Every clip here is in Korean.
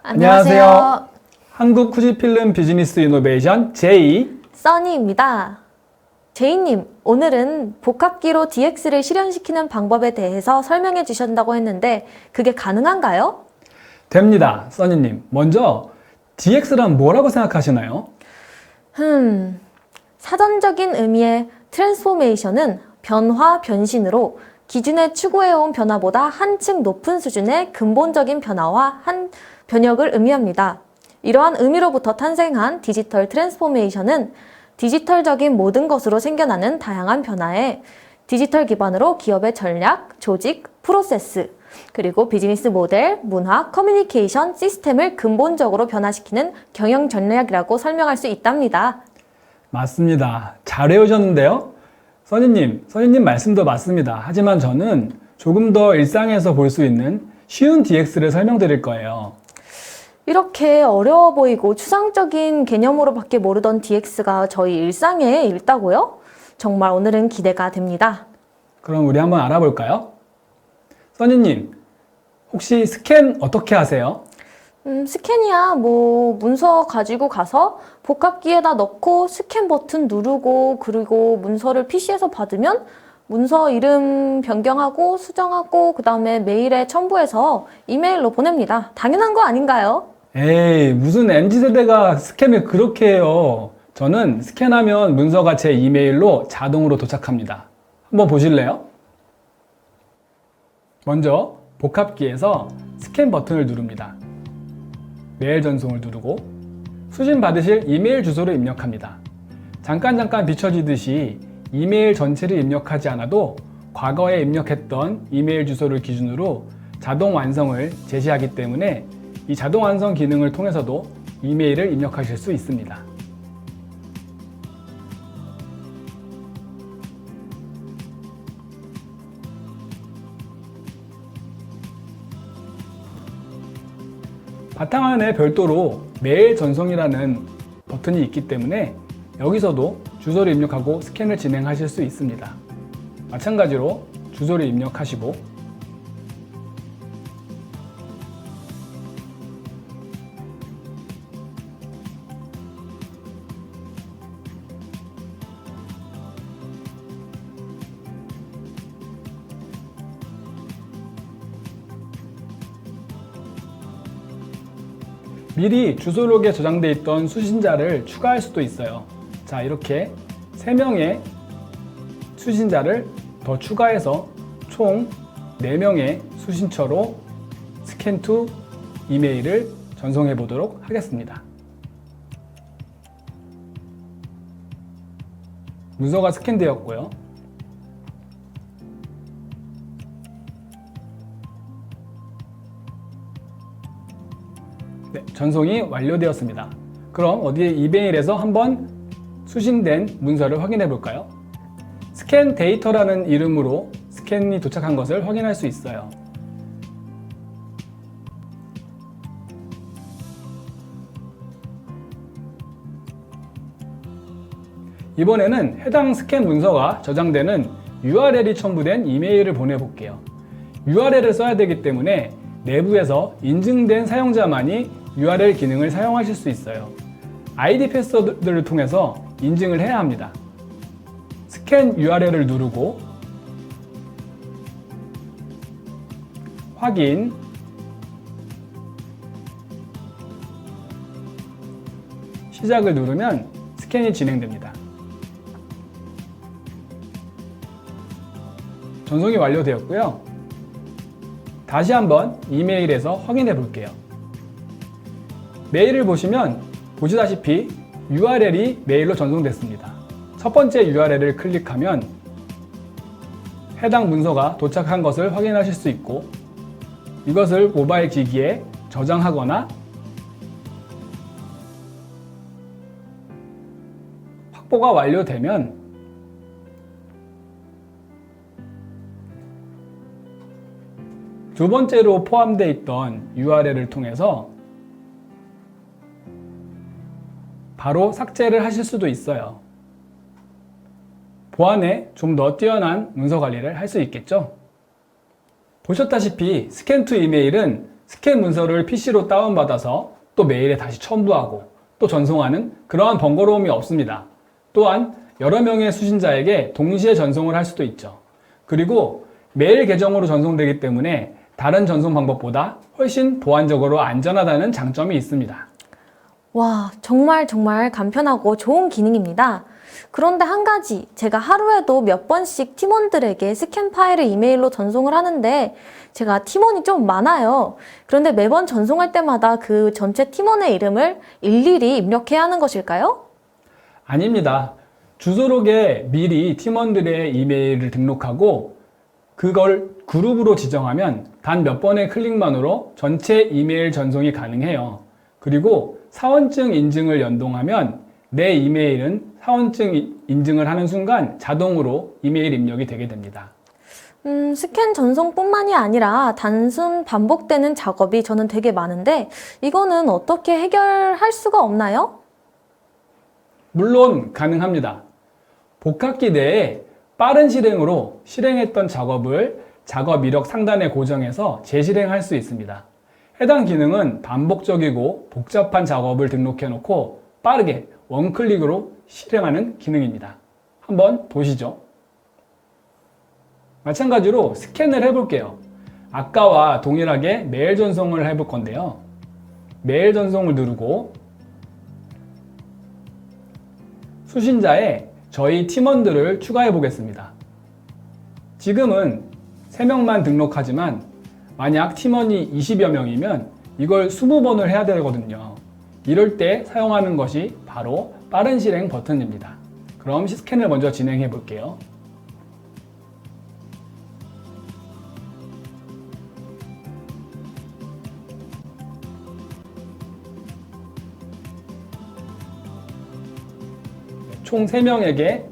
안녕하세요. 한국 후지필름 비즈니스 이노베이션 제이 써니입니다. 제이님, 오늘은 복합기로 DX를 실현시키는 방법에 대해서 설명해 주신다고 했는데 그게 가능한가요? 됩니다. 써니님. 먼저 DX란 뭐라고 생각하시나요? 사전적인 의미의 트랜스포메이션은 변화, 변신으로 기존에 추구해온 변화보다 한층 높은 수준의 근본적인 변화와 변혁을 의미합니다. 이러한 의미로부터 탄생한 디지털 트랜스포메이션은 디지털적인 모든 것으로 생겨나는 다양한 변화에 디지털 기반으로 기업의 전략, 조직, 프로세스, 그리고 비즈니스 모델, 문화, 커뮤니케이션, 시스템을 근본적으로 변화시키는 경영 전략이라고 설명할 수 있답니다. 맞습니다. 잘 외우셨는데요? 써니님 말씀도 맞습니다. 하지만 저는 조금 더 일상에서 볼 수 있는 쉬운 DX를 설명드릴 거예요. 이렇게 어려워 보이고 추상적인 개념으로밖에 모르던 DX가 저희 일상에 있다고요? 정말 오늘은 기대가 됩니다. 그럼 우리 한번 알아볼까요? 써니님, 혹시 스캔 어떻게 하세요? 스캔이야 문서 가지고 가서 복합기에다 넣고 스캔 버튼 누르고 그리고 문서를 PC에서 받으면 문서 이름 변경하고 수정하고 그 다음에 메일에 첨부해서 이메일로 보냅니다. 당연한 거 아닌가요? 에이, 무슨 MZ세대가 스캔을 그렇게 해요. 저는 스캔하면 문서가 제 이메일로 자동으로 도착합니다. 한번 보실래요? 먼저 복합기에서 스캔 버튼을 누릅니다. 메일 전송을 누르고 수신 받으실 이메일 주소를 입력합니다. 잠깐 비춰지듯이 이메일 전체를 입력하지 않아도 과거에 입력했던 이메일 주소를 기준으로 자동 완성을 제시하기 때문에 이 자동 완성 기능을 통해서도 이메일을 입력하실 수 있습니다. 바탕화면에 별도로 메일 전송이라는 버튼이 있기 때문에 여기서도 주소를 입력하고 스캔을 진행하실 수 있습니다. 마찬가지로 주소를 입력하시고 미리 주소록에 저장되어 있던 수신자를 추가할 수도 있어요. 자, 이렇게 3명의 수신자를 더 추가해서 총 4명의 수신처로 스캔 투 이메일을 전송해 보도록 하겠습니다. 문서가 스캔되었고요. 네, 전송이 완료되었습니다. 그럼 어디에 이메일에서 한번 수신된 문서를 확인해 볼까요? 스캔 데이터라는 이름으로 스캔이 도착한 것을 확인할 수 있어요. 이번에는 해당 스캔 문서가 저장되는 URL이 첨부된 이메일을 보내볼게요. URL을 써야 되기 때문에 내부에서 인증된 사용자만이 URL 기능을 사용하실 수 있어요. ID 패스워드를 통해서 인증을 해야 합니다. 스캔 URL을 누르고 확인, 시작을 누르면 스캔이 진행됩니다. 전송이 완료되었고요. 다시 한번 이메일에서 확인해 볼게요. 메일을 보시면 보시다시피 URL이 메일로 전송됐습니다. 첫 번째 URL을 클릭하면 해당 문서가 도착한 것을 확인하실 수 있고 이것을 모바일 기기에 저장하거나 확보가 완료되면 두 번째로 포함되어 있던 URL을 통해서 바로 삭제를 하실 수도 있어요. 보안에 좀 더 뛰어난 문서 관리를 할 수 있겠죠? 보셨다시피 스캔 투 이메일은 스캔 문서를 PC로 다운받아서 또 메일에 다시 첨부하고 또 전송하는 그러한 번거로움이 없습니다. 또한 여러 명의 수신자에게 동시에 전송을 할 수도 있죠. 그리고 메일 계정으로 전송되기 때문에 다른 전송 방법보다 훨씬 보안적으로 안전하다는 장점이 있습니다. 와, 정말 간편하고 좋은 기능입니다. 그런데 한 가지, 제가 하루에도 몇 번씩 팀원들에게 스캔 파일을 이메일로 전송을 하는데 제가 팀원이 좀 많아요. 그런데 매번 전송할 때마다 그 전체 팀원의 이름을 일일이 입력해야 하는 것일까요? 아닙니다. 주소록에 미리 팀원들의 이메일을 등록하고 그걸 그룹으로 지정하면 단 몇 번의 클릭만으로 전체 이메일 전송이 가능해요. 그리고 사원증 인증을 연동하면 내 이메일은 사원증 인증을 하는 순간 자동으로 이메일 입력이 되게 됩니다. 스캔 전송뿐만이 아니라 단순 반복되는 작업이 저는 되게 많은데 이거는 어떻게 해결할 수가 없나요? 물론 가능합니다. 복합기 내에 빠른 실행으로 실행했던 작업을 작업 이력 상단에 고정해서 재실행할 수 있습니다. 해당 기능은 반복적이고 복잡한 작업을 등록해 놓고 빠르게 원클릭으로 실행하는 기능입니다. 한번 보시죠. 마찬가지로 스캔을 해볼게요. 아까와 동일하게 메일 전송을 해볼 건데요. 메일 전송을 누르고 수신자에 저희 팀원들을 추가해 보겠습니다. 지금은 3명만 등록하지만 만약 팀원이 20여 명이면 이걸 20번을 해야 되거든요. 이럴 때 사용하는 것이 바로 빠른 실행 버튼입니다. 그럼 스캔을 먼저 진행해 볼게요. 총 3명에게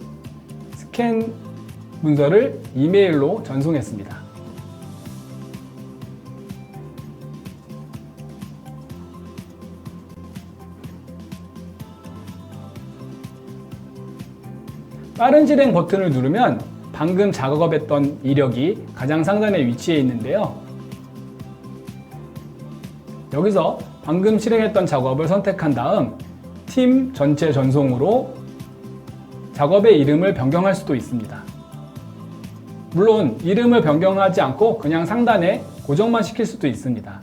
스캔 문서를 이메일로 전송했습니다. 빠른 실행 버튼을 누르면 방금 작업했던 이력이 가장 상단에 위치해 있는데요. 여기서 방금 실행했던 작업을 선택한 다음 팀 전체 전송으로 작업의 이름을 변경할 수도 있습니다. 물론 이름을 변경하지 않고 그냥 상단에 고정만 시킬 수도 있습니다.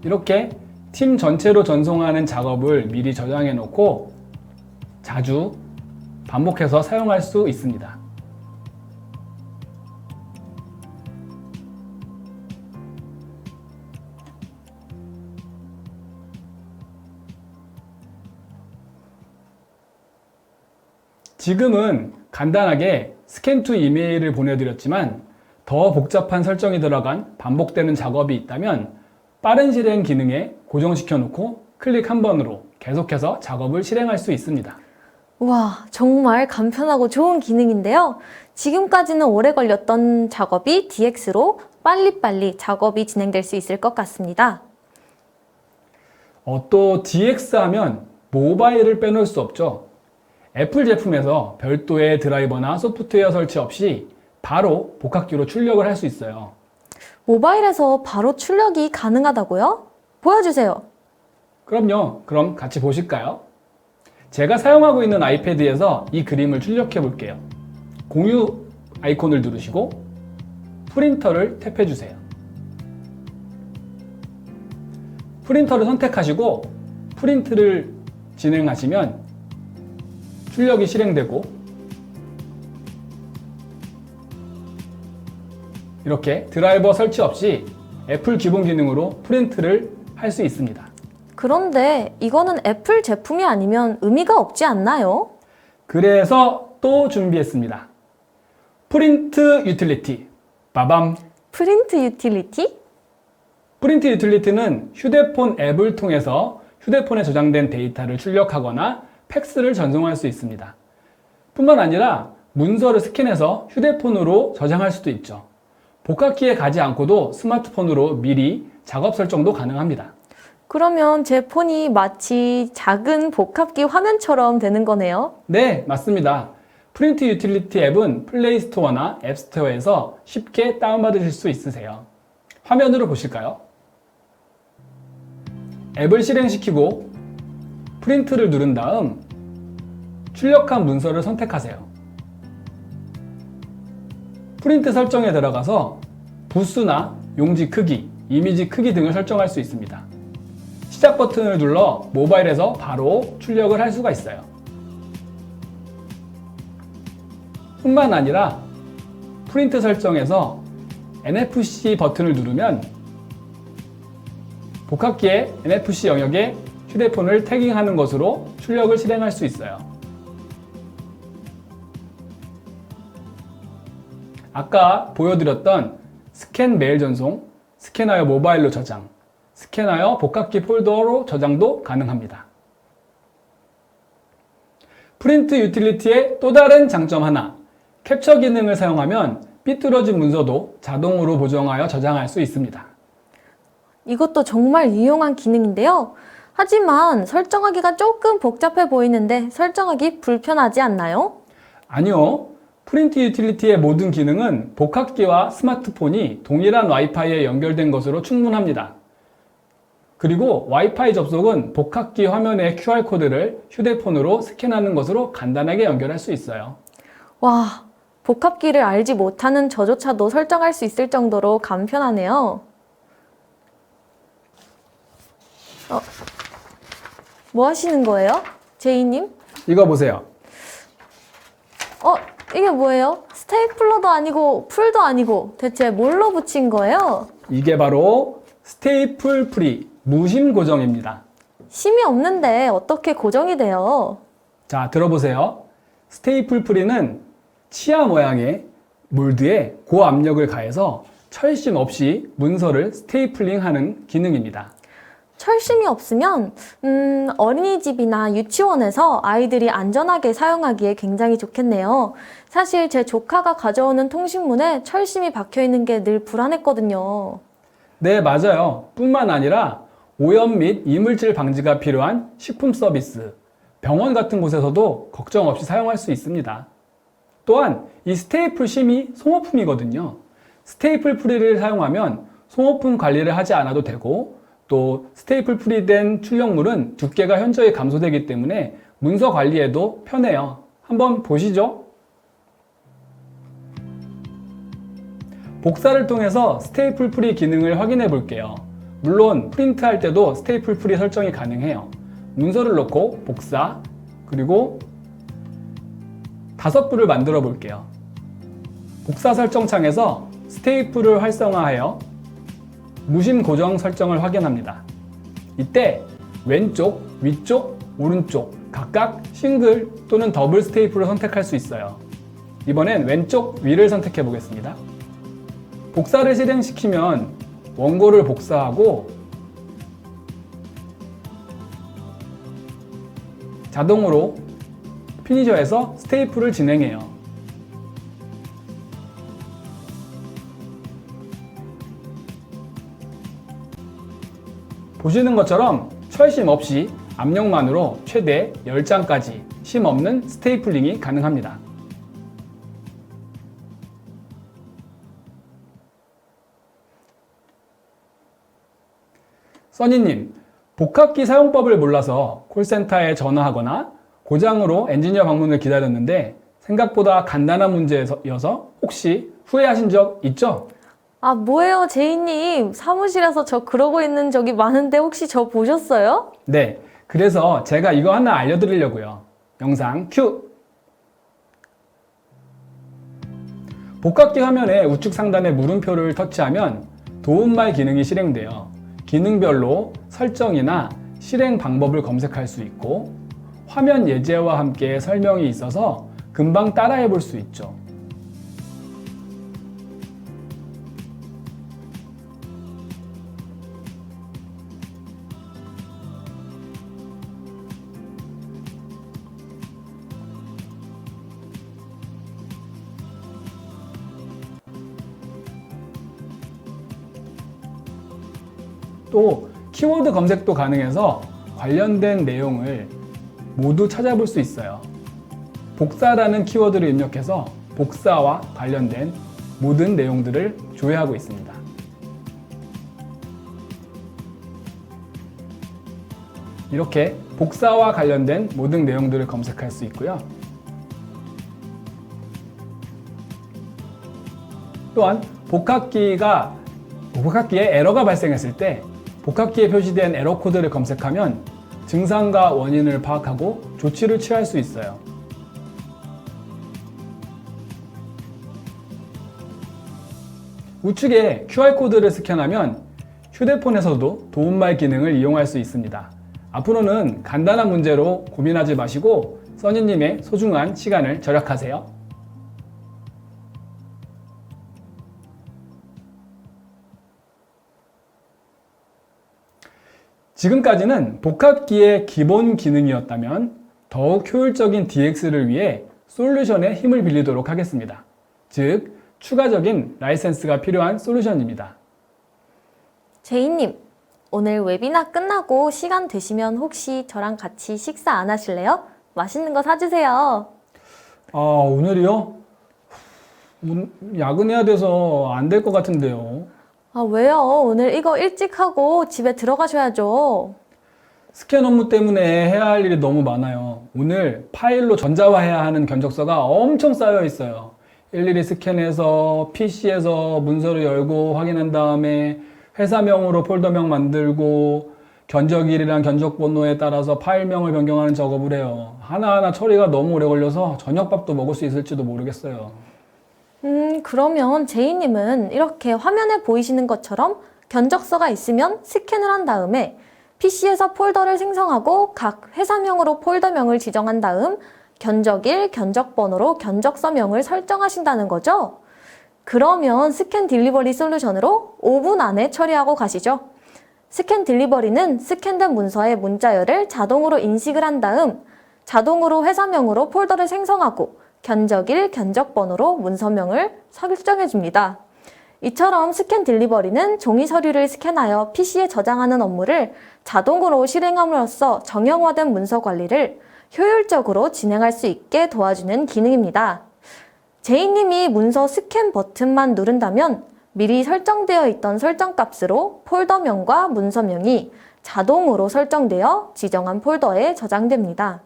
이렇게 팀 전체로 전송하는 작업을 미리 저장해 놓고 자주 반복해서 사용할 수 있습니다. 지금은 간단하게 스캔 투 이메일을 보내드렸지만 더 복잡한 설정이 들어간 반복되는 작업이 있다면 빠른 실행 기능에 고정시켜 놓고 클릭 한 번으로 계속해서 작업을 실행할 수 있습니다. 와, 정말 간편하고 좋은 기능인데요. 지금까지는 오래 걸렸던 작업이 DX로 빨리빨리 작업이 진행될 수 있을 것 같습니다. 또 DX 하면 모바일을 빼놓을 수 없죠. 애플 제품에서 별도의 드라이버나 소프트웨어 설치 없이 바로 복합기로 출력을 할 수 있어요. 모바일에서 바로 출력이 가능하다고요? 보여주세요. 그럼요. 그럼 같이 보실까요? 제가 사용하고 있는 아이패드에서 이 그림을 출력해 볼게요. 공유 아이콘을 누르시고 프린터를 탭해 주세요. 프린터를 선택하시고 프린트를 진행하시면 출력이 실행되고 이렇게 드라이버 설치 없이 애플 기본 기능으로 프린트를 할 수 있습니다. 그런데 이거는 애플 제품이 아니면 의미가 없지 않나요? 그래서 또 준비했습니다. 프린트 유틸리티. 빠밤. 프린트 유틸리티? 프린트 유틸리티는 휴대폰 앱을 통해서 휴대폰에 저장된 데이터를 출력하거나 팩스를 전송할 수 있습니다. 뿐만 아니라 문서를 스캔해서 휴대폰으로 저장할 수도 있죠. 복합키에 가지 않고도 스마트폰으로 미리 작업 설정도 가능합니다. 그러면 제 폰이 마치 작은 복합기 화면처럼 되는 거네요. 네, 맞습니다. 프린트 유틸리티 앱은 플레이 스토어나 앱 스토어에서 쉽게 다운받으실 수 있으세요. 화면으로 보실까요? 앱을 실행시키고 프린트를 누른 다음 출력한 문서를 선택하세요. 프린트 설정에 들어가서 부수나 용지 크기, 이미지 크기 등을 설정할 수 있습니다. 시작 버튼을 눌러 모바일에서 바로 출력을 할 수가 있어요. 뿐만 아니라 프린트 설정에서 NFC 버튼을 누르면 복합기의 NFC 영역에 휴대폰을 태깅하는 것으로 출력을 실행할 수 있어요. 아까 보여드렸던 스캔 메일 전송, 스캔하여 모바일로 저장, 스캔하여 복합기 폴더로 저장도 가능합니다. 프린트 유틸리티의 또 다른 장점 하나, 캡처 기능을 사용하면 삐뚤어진 문서도 자동으로 보정하여 저장할 수 있습니다. 이것도 정말 유용한 기능인데요. 하지만 설정하기가 조금 복잡해 보이는데 설정하기 불편하지 않나요? 아니요. 프린트 유틸리티의 모든 기능은 복합기와 스마트폰이 동일한 와이파이에 연결된 것으로 충분합니다. 그리고 와이파이 접속은 복합기 화면의 QR코드를 휴대폰으로 스캔하는 것으로 간단하게 연결할 수 있어요. 와, 복합기를 알지 못하는 저조차도 설정할 수 있을 정도로 간편하네요. 뭐 하시는 거예요? 제이님? 이거 보세요. 이게 뭐예요? 스테이플러도 아니고 풀도 아니고 대체 뭘로 붙인 거예요? 이게 바로 스테이플 프리 무심 고정입니다. 심이 없는데 어떻게 고정이 돼요? 자, 들어보세요. 스테이플 프리는 치아 모양의 몰드에 고압력을 가해서 철심 없이 문서를 스테이플링하는 기능입니다. 철심이 없으면 어린이집이나 유치원에서 아이들이 안전하게 사용하기에 굉장히 좋겠네요. 사실 제 조카가 가져오는 통신문에 철심이 박혀 있는 게 늘 불안했거든요. 네, 맞아요. 뿐만 아니라 오염 및 이물질 방지가 필요한 식품 서비스, 병원 같은 곳에서도 걱정 없이 사용할 수 있습니다. 또한 이 스테이플 심이 소모품이거든요. 스테이플 프리를 사용하면 소모품 관리를 하지 않아도 되고 또 스테이플 프리된 출력물은 두께가 현저히 감소되기 때문에 문서 관리에도 편해요. 한번 보시죠. 복사를 통해서 스테이플 프리 기능을 확인해 볼게요. 물론 프린트할 때도 스테이플 프리 설정이 가능해요. 문서를 넣고 복사, 그리고 5불을 만들어 볼게요. 복사 설정 창에서 스테이플을 활성화하여 무심 고정 설정을 확인합니다. 이때 왼쪽, 위쪽, 오른쪽 각각 싱글 또는 더블 스테이플을 선택할 수 있어요. 이번엔 왼쪽 위를 선택해 보겠습니다. 복사를 실행시키면 원고를 복사하고 자동으로 피니셔에서 스테이플을 진행해요. 보시는 것처럼 철심 없이 압력만으로 최대 10장까지 심 없는 스테이플링이 가능합니다. 써니님, 복합기 사용법을 몰라서 콜센터에 전화하거나 고장으로 엔지니어 방문을 기다렸는데 생각보다 간단한 문제여서 혹시 후회하신 적 있죠? 아, 뭐예요, 제이님. 사무실에서 저 그러고 있는 적이 많은데 혹시 저 보셨어요? 네, 그래서 제가 이거 하나 알려드리려고요. 영상 큐! 복합기 화면의 우측 상단의 물음표를 터치하면 도움말 기능이 실행돼요. 기능별로 설정이나 실행 방법을 검색할 수 있고 화면 예제와 함께 설명이 있어서 금방 따라해 볼 수 있죠. 또 키워드 검색도 가능해서 관련된 내용을 모두 찾아볼 수 있어요. 복사라는 키워드를 입력해서 복사와 관련된 모든 내용들을 조회하고 있습니다. 이렇게 복사와 관련된 모든 내용들을 검색할 수 있고요. 또한 복합기에 에러가 발생했을 때 복합기에 표시된 에러 코드를 검색하면 증상과 원인을 파악하고 조치를 취할 수 있어요. 우측에 QR코드를 스캔하면 휴대폰에서도 도움말 기능을 이용할 수 있습니다. 앞으로는 간단한 문제로 고민하지 마시고 써니님의 소중한 시간을 절약하세요. 지금까지는 복합기의 기본 기능이었다면 더욱 효율적인 DX를 위해 솔루션에 힘을 빌리도록 하겠습니다. 즉, 추가적인 라이센스가 필요한 솔루션입니다. 제이님, 오늘 웨비나 끝나고 시간 되시면 혹시 저랑 같이 식사 안 하실래요? 맛있는 거 사주세요. 오늘이요? 야근해야 돼서 안 될 것 같은데요. 왜요? 오늘 이거 일찍 하고 집에 들어가셔야죠. 스캔 업무 때문에 해야 할 일이 너무 많아요. 오늘 파일로 전자화해야 하는 견적서가 엄청 쌓여 있어요. 일일이 스캔해서 PC에서 문서를 열고 확인한 다음에 회사명으로 폴더명 만들고 견적일이랑 견적번호에 따라서 파일명을 변경하는 작업을 해요. 하나하나 처리가 너무 오래 걸려서 저녁밥도 먹을 수 있을지도 모르겠어요. 그러면 제이님은 이렇게 화면에 보이시는 것처럼 견적서가 있으면 스캔을 한 다음에 PC에서 폴더를 생성하고 각 회사명으로 폴더명을 지정한 다음 견적일, 견적번호로 견적서명을 설정하신다는 거죠? 그러면 스캔 딜리버리 솔루션으로 5분 안에 처리하고 가시죠. 스캔 딜리버리는 스캔된 문서의 문자열을 자동으로 인식을 한 다음 자동으로 회사명으로 폴더를 생성하고 견적일, 견적번호로 문서명을 설정해 줍니다. 이처럼 스캔 딜리버리는 종이 서류를 스캔하여 PC에 저장하는 업무를 자동으로 실행함으로써 정형화된 문서 관리를 효율적으로 진행할 수 있게 도와주는 기능입니다. 제이님이 문서 스캔 버튼만 누른다면 미리 설정되어 있던 설정값으로 폴더명과 문서명이 자동으로 설정되어 지정한 폴더에 저장됩니다.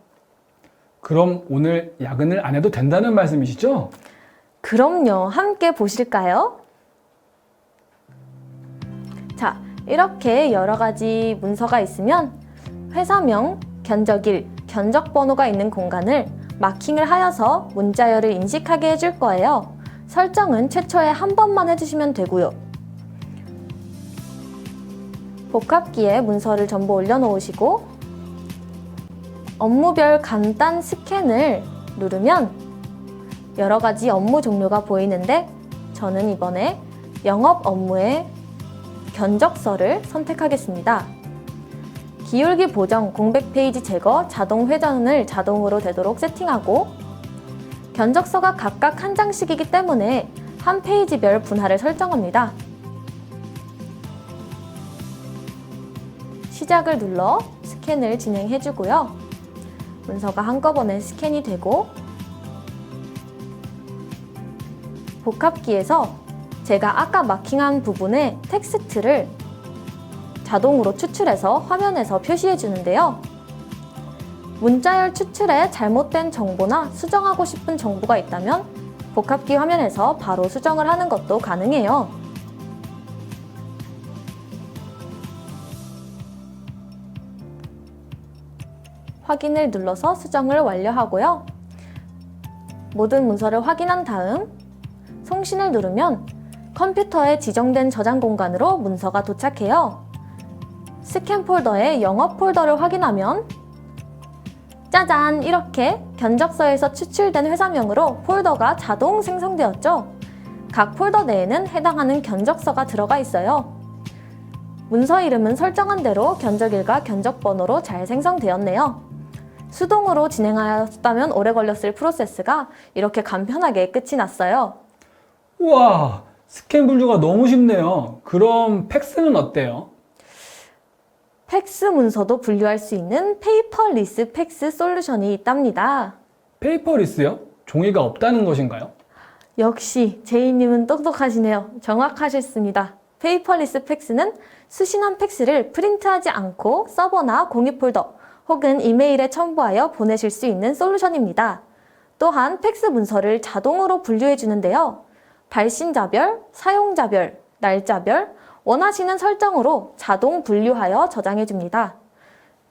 그럼 오늘 야근을 안 해도 된다는 말씀이시죠? 그럼요. 함께 보실까요? 자, 이렇게 여러 가지 문서가 있으면 회사명, 견적일, 견적번호가 있는 공간을 마킹을 하여서 문자열을 인식하게 해줄 거예요. 설정은 최초에 한 번만 해주시면 되고요. 복합기에 문서를 전부 올려놓으시고 업무별 간단 스캔을 누르면 여러 가지 업무 종류가 보이는데 저는 이번에 영업 업무의 견적서를 선택하겠습니다. 기울기 보정, 공백 페이지 제거, 자동 회전을 자동으로 되도록 세팅하고 견적서가 각각 한 장씩이기 때문에 한 페이지별 분할을 설정합니다. 시작을 눌러 스캔을 진행해주고요. 문서가 한꺼번에 스캔이 되고 복합기에서 제가 아까 마킹한 부분의 텍스트를 자동으로 추출해서 화면에서 표시해 주는데요. 문자열 추출에 잘못된 정보나 수정하고 싶은 정보가 있다면 복합기 화면에서 바로 수정을 하는 것도 가능해요. 확인을 눌러서 수정을 완료하고요. 모든 문서를 확인한 다음 송신을 누르면 컴퓨터에 지정된 저장 공간으로 문서가 도착해요. 스캔 폴더에 영업 폴더를 확인하면 짜잔! 이렇게 견적서에서 추출된 회사명으로 폴더가 자동 생성되었죠. 각 폴더 내에는 해당하는 견적서가 들어가 있어요. 문서 이름은 설정한 대로 견적일과 견적번호로 잘 생성되었네요. 수동으로 진행하였다면 오래 걸렸을 프로세스가 이렇게 간편하게 끝이 났어요. 우와, 스캔 분류가 너무 쉽네요. 그럼 팩스는 어때요? 팩스 문서도 분류할 수 있는 페이퍼리스 팩스 솔루션이 있답니다. 페이퍼리스요? 종이가 없다는 것인가요? 역시 제이님은 똑똑하시네요. 정확하셨습니다. 페이퍼리스 팩스는 수신한 팩스를 프린트하지 않고 서버나 공유 폴더 혹은 이메일에 첨부하여 보내실 수 있는 솔루션입니다. 또한 팩스 문서를 자동으로 분류해 주는데요. 발신자별, 사용자별, 날짜별, 원하시는 설정으로 자동 분류하여 저장해 줍니다.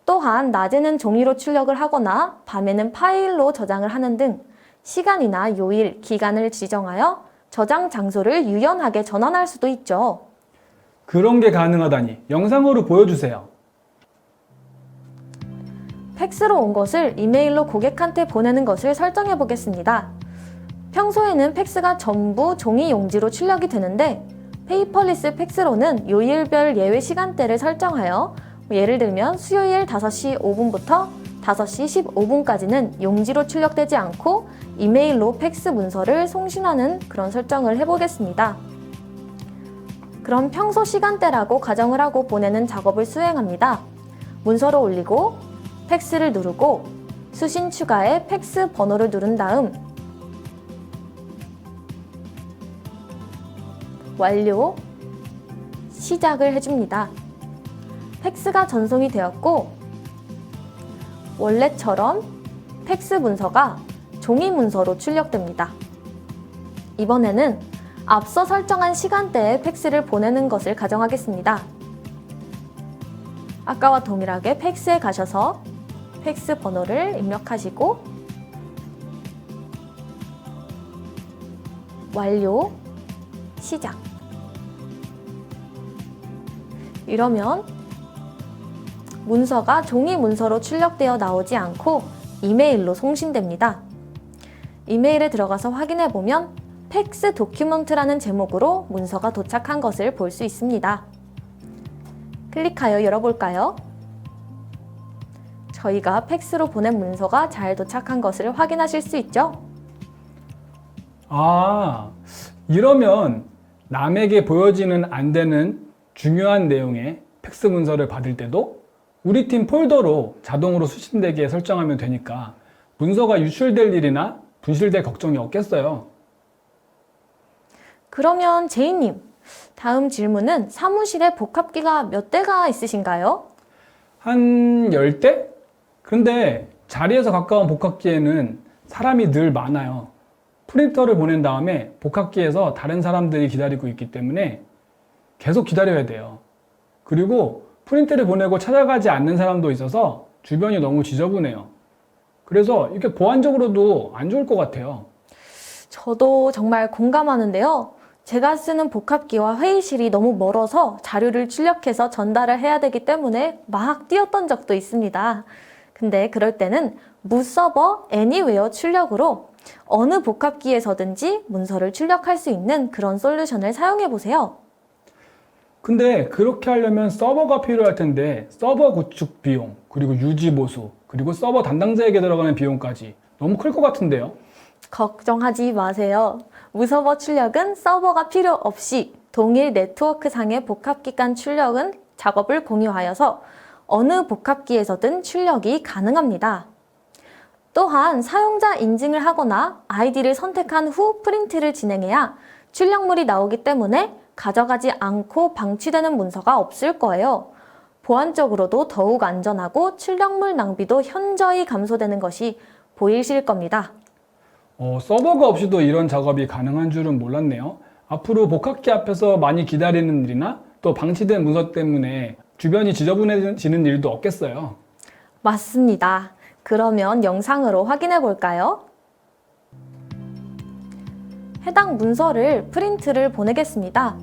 또한 낮에는 종이로 출력을 하거나 밤에는 파일로 저장을 하는 등 시간이나 요일, 기간을 지정하여 저장 장소를 유연하게 전환할 수도 있죠. 그런 게 가능하다니 영상으로 보여주세요. 팩스로 온 것을 이메일로 고객한테 보내는 것을 설정해 보겠습니다. 평소에는 팩스가 전부 종이 용지로 출력이 되는데 페이퍼리스 팩스로는 요일별 예외 시간대를 설정하여 예를 들면 수요일 5시 5분부터 5시 15분까지는 용지로 출력되지 않고 이메일로 팩스 문서를 송신하는 그런 설정을 해보겠습니다. 그럼 평소 시간대라고 가정을 하고 보내는 작업을 수행합니다. 문서로 올리고 팩스를 누르고 수신 추가에 팩스 번호를 누른 다음 완료, 시작을 해줍니다. 팩스가 전송이 되었고 원래처럼 팩스 문서가 종이 문서로 출력됩니다. 이번에는 앞서 설정한 시간대에 팩스를 보내는 것을 가정하겠습니다. 아까와 동일하게 팩스에 가셔서 팩스 번호를 입력하시고 완료, 시작. 이러면 문서가 종이 문서로 출력되어 나오지 않고 이메일로 송신됩니다. 이메일에 들어가서 확인해 보면 팩스 도큐먼트라는 제목으로 문서가 도착한 것을 볼 수 있습니다. 클릭하여 열어볼까요? 저희가 팩스로 보낸 문서가 잘 도착한 것을 확인하실 수 있죠? 아, 이러면 남에게 보여지는 안 되는 중요한 내용의 팩스 문서를 받을 때도 우리 팀 폴더로 자동으로 수신되게 설정하면 되니까 문서가 유출될 일이나 분실될 걱정이 없겠어요. 그러면 제이님, 다음 질문은 사무실에 복합기가 몇 대가 있으신가요? 한 10대? 그런데 자리에서 가까운 복합기에는 사람이 늘 많아요. 프린터를 보낸 다음에 복합기에서 다른 사람들이 기다리고 있기 때문에 계속 기다려야 돼요. 그리고 프린트를 보내고 찾아가지 않는 사람도 있어서 주변이 너무 지저분해요. 그래서 이게 보안적으로도 안 좋을 것 같아요. 저도 정말 공감하는데요. 제가 쓰는 복합기와 회의실이 너무 멀어서 자료를 출력해서 전달을 해야 되기 때문에 막 뛰었던 적도 있습니다. 근데 그럴 때는 무서버 애니웨어 출력으로 어느 복합기에서든지 문서를 출력할 수 있는 그런 솔루션을 사용해 보세요. 근데 그렇게 하려면 서버가 필요할 텐데 서버 구축 비용, 그리고 유지 보수, 그리고 서버 담당자에게 들어가는 비용까지 너무 클 것 같은데요. 걱정하지 마세요. 무서버 출력은 서버가 필요 없이 동일 네트워크상의 복합기 간 출력은 작업을 공유하여서 어느 복합기에서든 출력이 가능합니다. 또한 사용자 인증을 하거나 아이디를 선택한 후 프린트를 진행해야 출력물이 나오기 때문에 가져가지 않고 방치되는 문서가 없을 거예요. 보안적으로도 더욱 안전하고 출력물 낭비도 현저히 감소되는 것이 보이실 겁니다. 서버가 없이도 이런 작업이 가능한 줄은 몰랐네요. 앞으로 복합기 앞에서 많이 기다리는 일이나 또 방치된 문서 때문에 주변이 지저분해지는 일도 없겠어요. 맞습니다. 그러면 영상으로 확인해 볼까요? 해당 문서를 프린트를 보내겠습니다.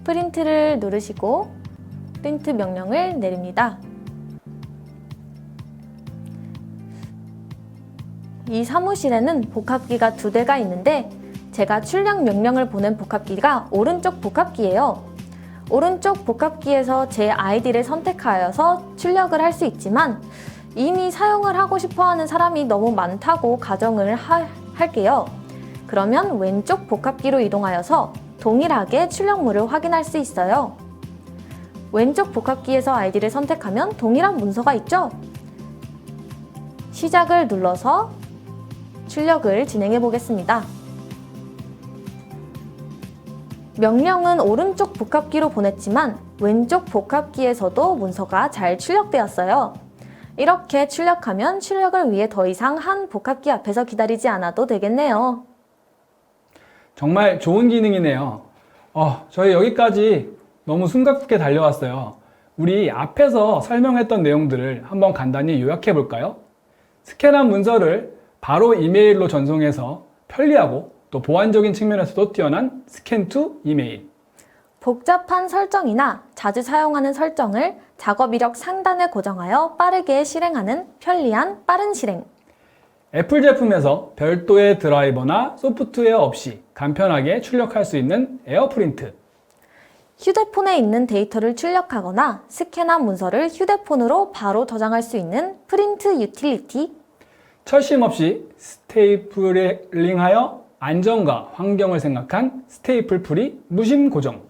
프린트를 누르시고 프린트 명령을 내립니다. 이 사무실에는 복합기가 2대가 있는데 제가 출력 명령을 보낸 복합기가 오른쪽 복합기예요. 오른쪽 복합기에서 제 아이디를 선택하여서 출력을 할 수 있지만 이미 사용을 하고 싶어하는 사람이 너무 많다고 가정을 할게요. 그러면 왼쪽 복합기로 이동하여서 동일하게 출력물을 확인할 수 있어요. 왼쪽 복합기에서 아이디를 선택하면 동일한 문서가 있죠? 시작을 눌러서 출력을 진행해 보겠습니다. 명령은 오른쪽 복합기로 보냈지만 왼쪽 복합기에서도 문서가 잘 출력되었어요. 이렇게 출력하면 출력을 위해 더 이상 한 복합기 앞에서 기다리지 않아도 되겠네요. 정말 좋은 기능이네요. 저희 여기까지 너무 숨가쁘게 달려왔어요. 우리 앞에서 설명했던 내용들을 한번 간단히 요약해 볼까요? 스캔한 문서를 바로 이메일로 전송해서 편리하고 또 보안적인 측면에서도 뛰어난 스캔 투 이메일. 복잡한 설정이나 자주 사용하는 설정을 작업 이력 상단에 고정하여 빠르게 실행하는 편리한 빠른 실행. 애플 제품에서 별도의 드라이버나 소프트웨어 없이 간편하게 출력할 수 있는 에어프린트. 휴대폰에 있는 데이터를 출력하거나 스캔한 문서를 휴대폰으로 바로 저장할 수 있는 프린트 유틸리티. 철심 없이 스테이플링하여 안전과 환경을 생각한 스테이플 프리 무심 고정.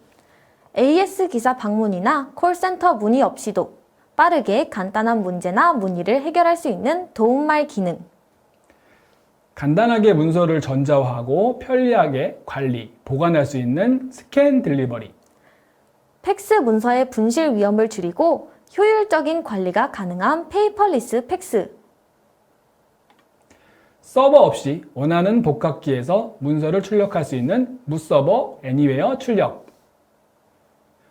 AS 기사 방문이나 콜센터 문의 없이도 빠르게 간단한 문제나 문의를 해결할 수 있는 도움말 기능. 간단하게 문서를 전자화하고 편리하게 관리, 보관할 수 있는 스캔 딜리버리. 팩스 문서의 분실 위험을 줄이고 효율적인 관리가 가능한 페이퍼리스 팩스. 서버 없이 원하는 복합기에서 문서를 출력할 수 있는 무서버 애니웨어 출력.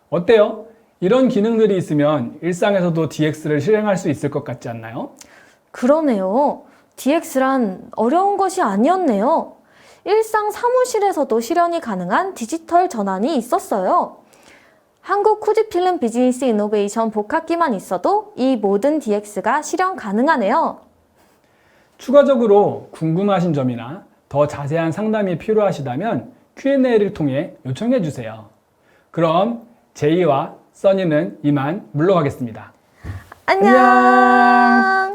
어때요? 이런 기능들이 있으면 일상에서도 DX를 실행할 수 있을 것 같지 않나요? 그러네요. DX란 어려운 것이 아니었네요. 일상 사무실에서도 실현이 가능한 디지털 전환이 있었어요. 한국 후지필름 비즈니스 이노베이션 복합기만 있어도 이 모든 DX가 실현 가능하네요. 추가적으로 궁금하신 점이나 더 자세한 상담이 필요하시다면 Q&A를 통해 요청해 주세요. 그럼 제이와 써니는 이만 물러가겠습니다. 안녕.